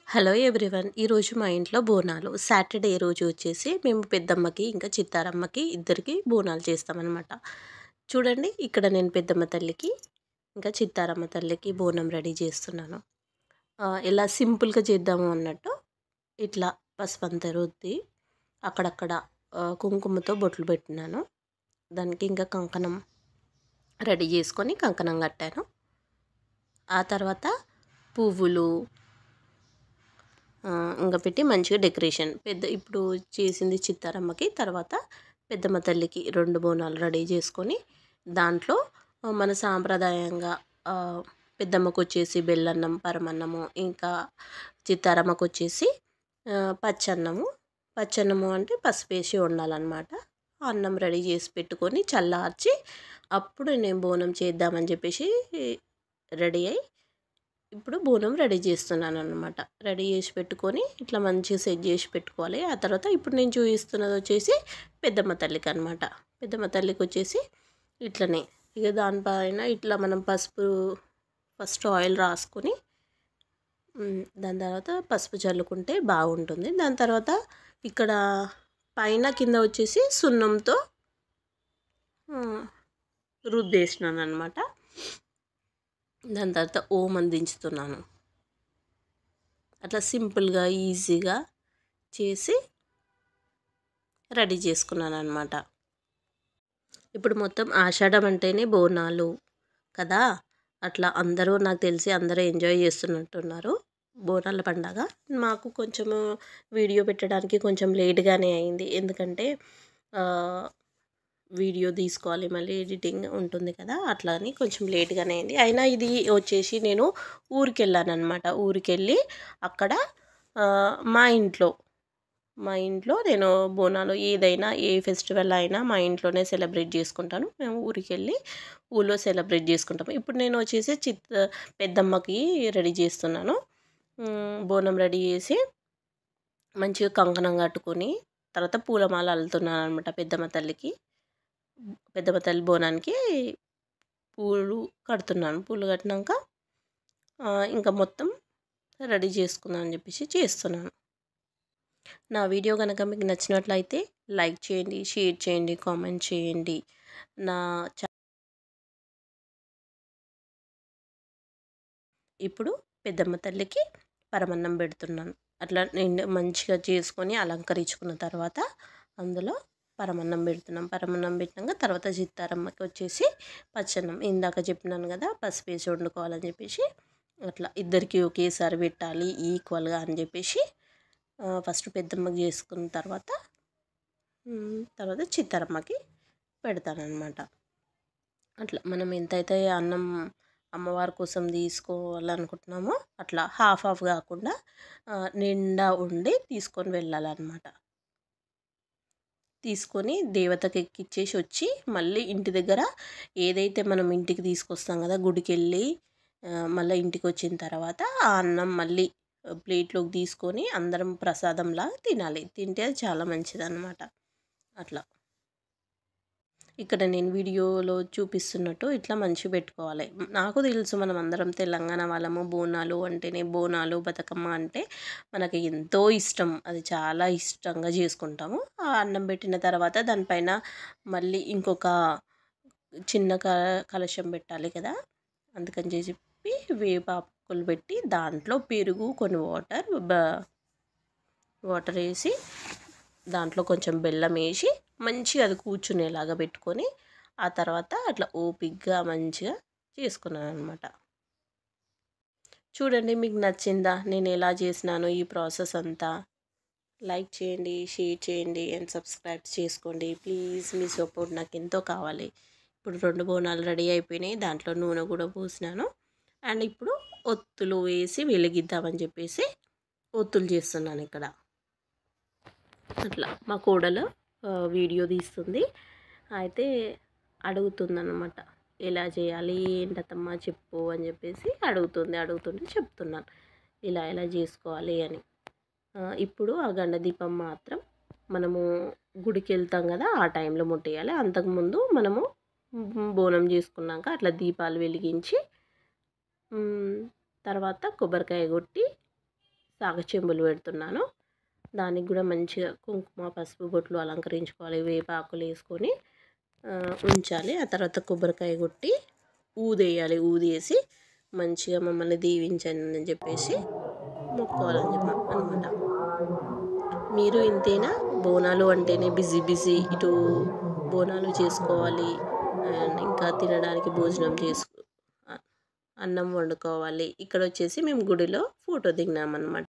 Hello everyone. ఈరోజు మా ఇంట్లో బోనాలు. సాటర్డే రోజు వచ్చేసి మేము పెద్దమ్మకి ఇంకా చిత్తారమ్మకి ఇద్దరికి బోనాలు చేస్తామన్నమాట. చూడండి, ఇక్కడ నేను పెద్దమ్మ తల్లికి ఇంకా చిత్తారమ్మ తల్లికి బోనం రెడీ చేస్తున్నాను. ఎలా సింపుల్గా చేద్దాము అన్నట్టు ఇట్లా పసుపంతా రుద్ది అక్కడక్కడ కుంకుమతో బొట్లు పెట్టినాను. దానికి ఇంకా కంకణం రెడీ చేసుకొని కంకణం కట్టాను. ఆ తర్వాత పువ్వులు ఇంకా పెట్టి మంచిగా డెకరేషన్ ఇప్పుడు చేసింది చిత్తారమ్మకి, తర్వాత పెద్దమ్మ తల్లికి 2 బోనాలు రెడీ చేసుకొని దాంట్లో మన సాంప్రదాయంగా పెద్దమ్మకు వచ్చేసి బెల్లన్నం, పరమన్నము, ఇంకా చిత్తారమ్మకు వచ్చేసి పచ్చన్నము అంటే పసుపు వేసి వండాలన్నమాట. అన్నం రెడీ చేసి పెట్టుకొని చల్లార్చి అప్పుడు నేను బోనం చేద్దామని చెప్పేసి రెడీ అయ్యి ఇప్పుడు బోనం రెడీ చేస్తున్నాను అన్నమాట. రెడీ చేసి పెట్టుకొని ఇట్లా మంచిగా సెట్ చేసి పెట్టుకోవాలి. ఆ తర్వాత ఇప్పుడు నేను చూపిస్తున్నది వచ్చేసి పెద్దమ్మ తల్లికి అనమాట. పెద్దమ్మ తల్లికి వచ్చేసి ఇట్లనే ఇక దానిపైన ఇట్లా మనం పసుపు ఫస్ట్ ఆయిల్ రాసుకొని దాని తర్వాత పసుపు చల్లుకుంటే బాగుంటుంది. దాని తర్వాత ఇక్కడ పైన కింద వచ్చేసి సున్నంతో రుద్దేసినాను అనమాట. దాని తర్వాత ఓం అందించుతున్నాను. అట్లా సింపుల్గా ఈజీగా చేసి రెడీ చేసుకున్నాను అనమాట. ఇప్పుడు మొత్తం ఆషాఢం అంటేనే బోనాలు కదా, అట్లా అందరూ నాకు తెలిసి అందరూ ఎంజాయ్ చేస్తున్నట్టున్నారు బోనాల పండగ. మాకు కొంచెము వీడియో పెట్టడానికి కొంచెం లేట్గానే అయింది, ఎందుకంటే వీడియో తీసుకోవాలి, మళ్ళీ ఎడిటింగ్ ఉంటుంది కదా, అట్లా అని కొంచెం లేట్గానే అయింది. అయినా ఇది వచ్చేసి నేను ఊరికి వెళ్ళాను అనమాట. ఊరికి వెళ్ళి అక్కడ మా ఇంట్లో నేను బోనాలు ఏదైనా ఏ ఫెస్టివల్ అయినా మా ఇంట్లోనే సెలబ్రేట్ చేసుకుంటాను. మేము ఊరికి వెళ్ళి ఊళ్ళో సెలబ్రేట్ చేసుకుంటాము. ఇప్పుడు నేను వచ్చేసి పెద్దమ్మకి రెడీ చేస్తున్నాను. బోనం రెడీ చేసి మంచిగా కంకణం కట్టుకొని తర్వాత పూలమాల అల్లుతున్నాను అనమాట. పెద్దమ్మ తల్లి బోనానికి పూలు కడుతున్నాను. పూలు కట్టినాక ఇంకా మొత్తం రెడీ చేసుకుందాం అని చెప్పేసి చేస్తున్నాను. నా వీడియో కనుక మీకు నచ్చినట్లయితే లైక్ చేయండి, షేర్ చేయండి, కామెంట్ చేయండి. ఇప్పుడు పెద్దమ్మ తల్లికి పరమన్నం పెడుతున్నాను. అట్లా నేను మంచిగా చేసుకొని అలంకరించుకున్న తర్వాత అందులో పరమన్నం పెడుతున్నాం. పరమన్నం పెట్టినాక తర్వాత చిత్తారమ్మకి వచ్చేసి పచ్చన్నం, ఇందాక చెప్పినాను కదా పసుపు వేసి వండుకోవాలని చెప్పేసి, అట్లా ఇద్దరికి ఒకేసారి పెట్టాలి ఈక్వల్గా అని చెప్పేసి ఫస్ట్ పెద్దమ్మకి చేసుకున్న తర్వాత చిత్తారమ్మకి పెడతానన్నమాట. అట్లా మనం ఎంతైతే అన్నం అమ్మవారి కోసం తీసుకోవాలనుకుంటున్నామో అట్లా హాఫ్ కాకుండా నిండా ఉండి తీసుకొని వెళ్ళాలన్నమాట. తీసుకొని దేవతకి ఎక్కిచ్చేసి వచ్చి మళ్ళీ ఇంటి దగ్గర ఏదైతే మనం ఇంటికి తీసుకొస్తాం కదా, గుడికి వెళ్ళి మళ్ళీ ఇంటికి వచ్చిన తర్వాత ఆ అన్నం మళ్ళీ ప్లేట్లోకి తీసుకొని అందరం ప్రసాదంలా తినాలి. తింటే అది చాలా మంచిదన్నమాట. అట్లా ఇక్కడ నేను వీడియోలో చూపిస్తున్నట్టు ఇట్లా మంచిగా పెట్టుకోవాలి. నాకు తెలుసు మనం అందరం తెలంగాణ వాళ్ళము, బోనాలు అంటేనే బోనాలు బతుకమ్మ అంటే మనకి ఎంతో ఇష్టం, అది చాలా ఇష్టంగా చేసుకుంటాము. ఆ అన్నం పెట్టిన తర్వాత దానిపైన మళ్ళీ ఇంకొక చిన్న కలశం పెట్టాలి కదా, అందుకని చెప్పి వేపాకులు పెట్టి దాంట్లో పెరుగు, కొన్ని వాటర్ వేసి దాంట్లో కొంచెం బెల్లం వేసి మంచిగా అది కూర్చునేలాగా పెట్టుకొని ఆ తర్వాత అట్లా ఓపిక్గా మంచిగా చేసుకున్నాను అనమాట. చూడండి, మీకు నచ్చిందా నేను ఎలా చేసినాను ఈ ప్రాసెస్ అంతా? లైక్ చేయండి, షేర్ చేయండి అండ్ సబ్స్క్రైబ్ చేసుకోండి ప్లీజ్. మీ సపోర్ట్ నాకు ఎంతో కావాలి. ఇప్పుడు 2 బోనాలు రెడీ అయిపోయినాయి, దాంట్లో నూనె కూడా పోసినాను. అండ్ ఇప్పుడు ఒత్తులు వేసి వెలిగిద్దామని చెప్పేసి ఒత్తులు చేస్తున్నాను ఇక్కడ. అట్లా మా కోడలు వీడియో తీస్తుంది, అయితే అడుగుతుందన్నమాట, ఎలా చేయాలి ఏంటమ్మా చెప్పు అని చెప్పేసి అడుగుతుంటే చెప్తున్నాను ఇలా చేసుకోవాలి అని. ఇప్పుడు ఆ గండ దీపం మాత్రం మనము గుడికి వెళ్తాం కదా ఆ టైంలో ముట్టేయాలి. అంతకుముందు మనము బోనం చేసుకున్నాక అట్లా దీపాలు వెలిగించి తర్వాత కొబ్బరికాయ కొట్టి సాగచెంబులు పెడుతున్నాను. దానికి కూడా మంచిగా కుంకుమ, పసుపు బొట్లు అలంకరించుకోవాలి. వేపాకులు వేసుకొని ఉంచాలి. ఆ తర్వాత కొబ్బరికాయ కొట్టి ఊదేయాలి. ఊదేసి మంచిగా మమ్మల్ని దీవించండి అని చెప్పేసి మొక్కోవాలని అనమాట. మీరు ఇంతేనా? బోనాలు అంటేనే బిజీ బిజీ. ఇటు బోనాలు చేసుకోవాలి, ఇంకా తినడానికి భోజనం అన్నం వండుకోవాలి. ఇక్కడ వచ్చేసి మేము గుడిలో ఫోటో దిగినామన్నమాట.